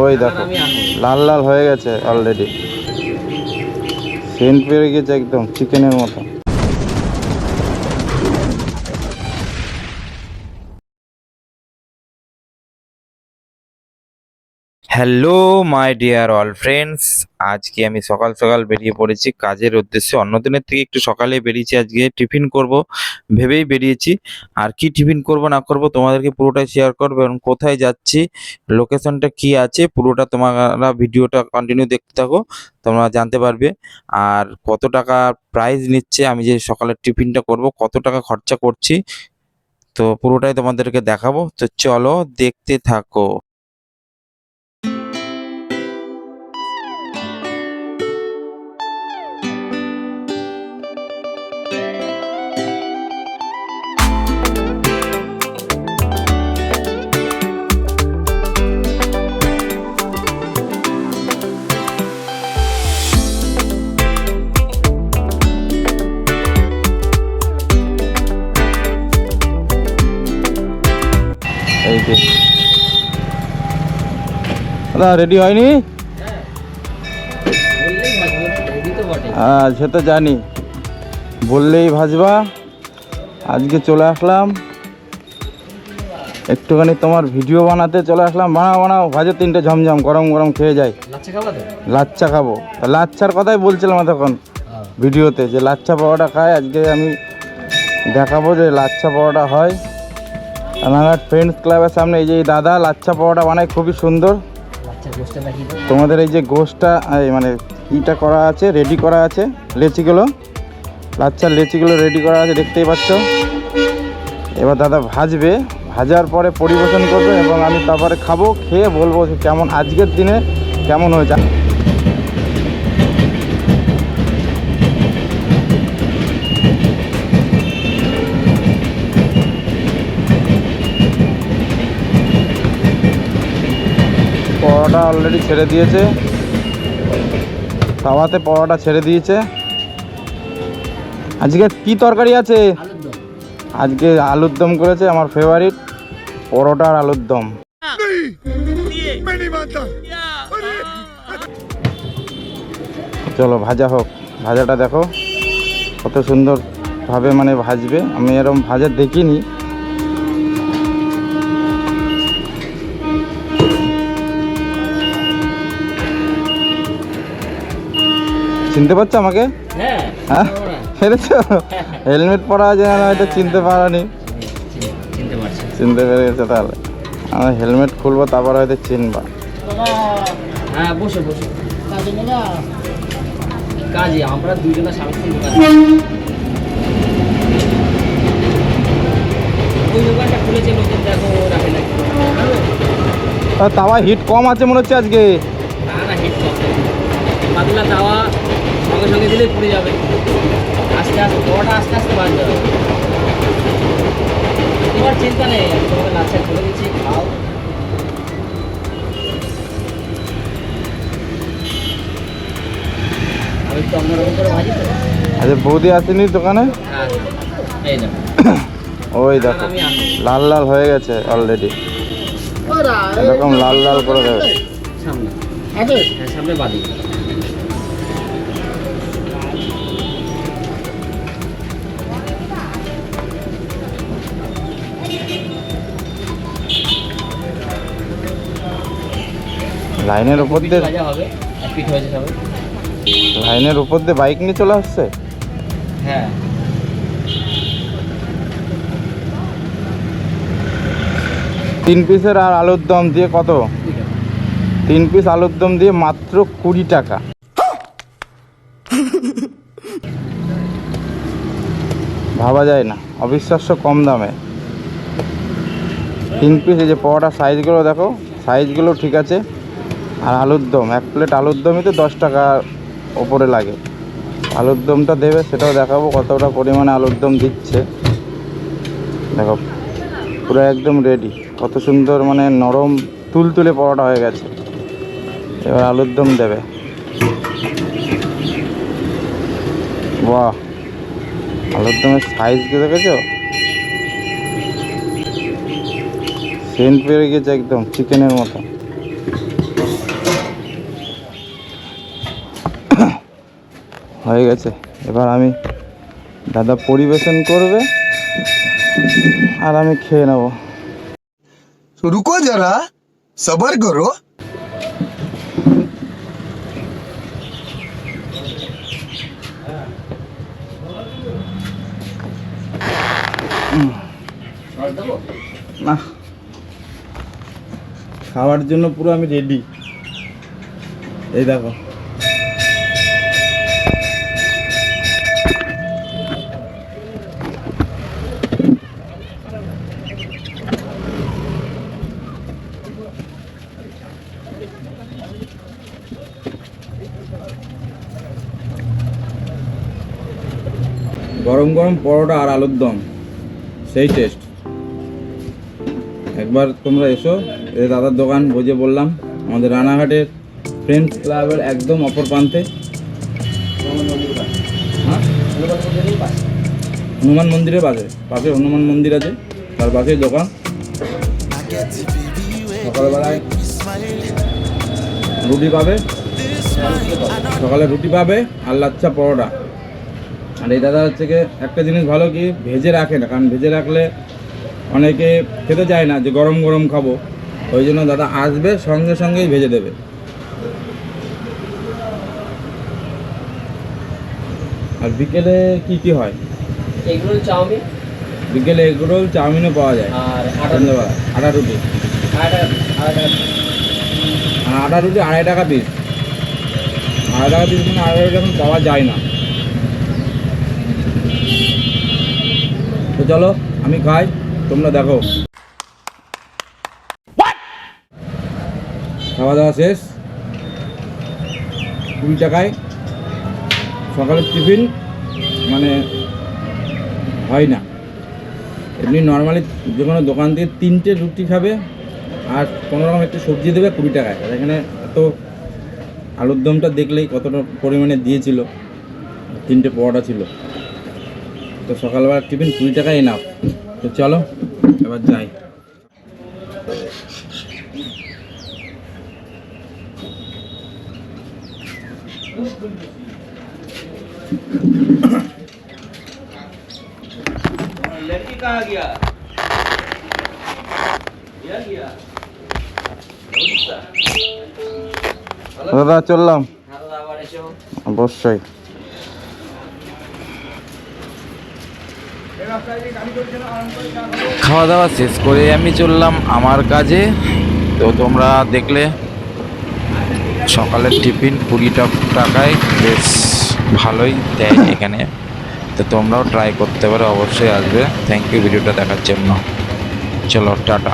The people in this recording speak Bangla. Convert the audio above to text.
ওই দেখো লাল লাল হয়ে গেছে অলরেডি, সেন্ট পেয়ে গেছে একদম চিকেনের মতো। Hello my dear all friends, আজকে আমি সকাল সকাল বেরিয়ে পড়েছি কাজের উদ্দেশ্যে। অন্য দিনের থেকে একটু সকালে বেরিয়েছি, আজকে টিফিন করব ভেবেই বেরিয়েছি। আর কি টিফিন করব না করব তোমাদেরকে পুরোটাই শেয়ার করবো, এবং কোথায় যাচ্ছি, লোকেশনটা কি আছে, পুরোটা তোমরা ভিডিওটা কন্টিনিউ দেখতে থাকো, তোমরা জানতে পারবে। আর কত টাকা প্রাইস নিচ্ছে, আমি যে সকালের টিফিনটা করব কত টাকা খরচা করছি, তো পুরোটাই তোমাদেরকে দেখাবো। তো চলো দেখতে থাকো। এই যে দাদা রেডি হয়নি? হ্যাঁ সে তো জানি, বললেই ভাজবা। আজকে চলে আসলাম একটুখানি তোমার ভিডিও বানাতে, চলে আসলাম। বানাও বানাও, ভাজো তিনটে ঝমঝম গরম গরম খেয়ে যাই। লাচ্চা খাবো, লাচ্চার কথাই বলছিলাম তখন ভিডিওতে, যে লাচ্চা পাওয়াটা খাই। আজকে আমি দেখাবো যে লাচ্চা পাওয়াটা হয়। রানাঘাট ফ্রেন্ডস ক্লাবের সামনে এই যে দাদা লাচ্চা পাওয়াটা বানায়, খুবই সুন্দর। তোমাদের এই যে গোশটা মানে ইটা করা আছে, রেডি করা আছে, লেচিগুলো, লাচ্চার লেচিগুলো রেডি করা আছে, দেখতেই পাচ্ছ। এবার দাদা ভাজবে, ভাজার পরে পরিবেশন করবে, এবং আমি তারপরে খাবো, খেয়ে বলবো যে কেমন আজকের দিনে কেমন হয়েছে। পরোটা অলরেডি ছেড়ে দিয়েছে, তাওয়াতে পরোটা ছেড়ে দিয়েছে। আজকে কি তরকারি আছে? আজকে আলুর দম করেছে, আমার ফেভারিট পরোটা আর আলুর দম। চলো ভাজা হোক, ভাজাটা দেখো কত সুন্দরভাবে মানে ভাজবে, আমি এরকম ভাজা দেখিনি। চিনতে পারছো আমাকে? হ্যাঁ সেরেছো? হেলমেট পরা আছে না, এটা চিনতে পারোনি? চিনতে পেরে গেছে, তাহলে আমি হেলমেট খুলবো, তারপর হয়তো চিনবা। তাওয়া হিট কম আছে মনে হচ্ছে আজকে। পাতলা তাওয়া সঙ্গে সঙ্গে দিলেই পুড়ে যাবে, আস্তে আস্তে পরোটা আস্তে আস্তে বাঁধতে হবে। তোমার চিন্তা নেই, আমি তোমাকে লাচ্ছা করে দিচ্ছি, খাও। আমি একটু অন্যরকম করে ভাজি তো। আচ্ছা বৌদি আসেনি দোকানে? হ্যাঁ এই না, ওই দেখো লাল লাল হয়ে গেছে অলরেডি, এরকম লাল লাল করে দেবে। সামনে হ্যাঁ সামনে বাদি। লাইনের উপর দিয়ে, লাইনের উপর দিয়ে বাইক নিয়ে চলে আসছে। হ্যাঁ 3 পিসের আর আলুর দম দিয়ে কত? 3 পিস আলুর দম দিয়ে মাত্র 20 টাকা। ভাবা যায় না, অবিশ্বাস্য কম দামে 3 পিস। এই যে পরোটা সাইজগুলো দেখো, সাইজগুলো ঠিক আছে। আর আলুর দম, 1 প্লেট আলুর দমই তো 10 টাকার ওপরে লাগে। আলুর দমটা দেবে সেটাও দেখাবো, কতটা পরিমাণে আলুর দম দিচ্ছে দেখো, পুরো একদম রেডি। কত সুন্দর মানে নরম তুলতুলে পরোটা হয়ে গেছে। এবার আলুর দম দেবে, বাহ! আলুর দমের সাইজ দেখেছো? সেন্ট পেয়ে গেছে একদম চিকেনের মতো। হয়ে গেছে। এবার আমি দাদা পরিবেশন করবে আর আমি খেয়ে নেব। रुको जरा सबर करो। না, খাওয়ার জন্য পুরো আমি রেডি। এই দেখো, গরম গরম পরোটা আর আলুর দম, সেই টেস্ট। একবার তোমরা এসো, এই দাদার দোকান বুঝে বললাম, আমাদের রানাঘাটের ফ্রেন্ডস ক্লাবের একদম অপর প্রান্তে, হ্যাঁ, হনুমান মন্দিরের পাশে পাশে হনুমান মন্দির আছে, তার পাশেই দোকান। সকালবেলায় রুটি পাবে, সকালে রুটি পাবে আর লাচ্ছা পরোটা। আর এই দাদা হচ্ছে কি একটা জিনিস ভালো কি, ভেজে রাখে না, কারণ ভেজে রাখলে অনেকে খেতে চায় না যে গরম গরম খাবো, ওই জন্য দাদা আসবে সঙ্গে সঙ্গেই ভেজে দেবে। আর বিকেলে কি কি হয়? এগরোল, চাউমিন, বিকেলে এগরোল চাউমিনও পাওয়া যায়, আর সন্ধ্যাবেলা আটা রুটি, আর আটা রুটি 2.5 টাকা পিস। 2.5 টাকা পিস মানে 2.5 টাকা এখন পাওয়া যায় না। তো চলো আমি খাই, তোমরা দেখো। খাওয়া দাওয়া শেষ, 20 টাকায় সকালের টিফিন মানে হয় না। এমনি নর্মালি যে কোনো দোকান থেকে 3টে রুটি খাবে আর কোনো রকম একটু সবজি দেবে 20 টাকায়। আর এখানে এত আলুর দমটা দেখলেই কতটা পরিমাণে দিয়েছিল, 3টে পরোটা ছিল। তো সকালবেলা টিফিন 20 টাকায় এনাফ। তো চলো এবার যাই। लड़की कहाँ गया? गया দাদা চললাম, হ্যালো, আবার এসো। অবশ্যই। খাওয়া দাওয়া শেষ করে আমি চললাম আমার কাজে। তো তোমরা দেখলে সকালের টিফিন 20 টাকায় বেশ ভালোই দেয় এখানে। তো তোমরাও ট্রাই করতে পারো, অবশ্যই আসবে। থ্যাংক ইউ ভিডিওটা দেখার জন্য। চলো টাটা।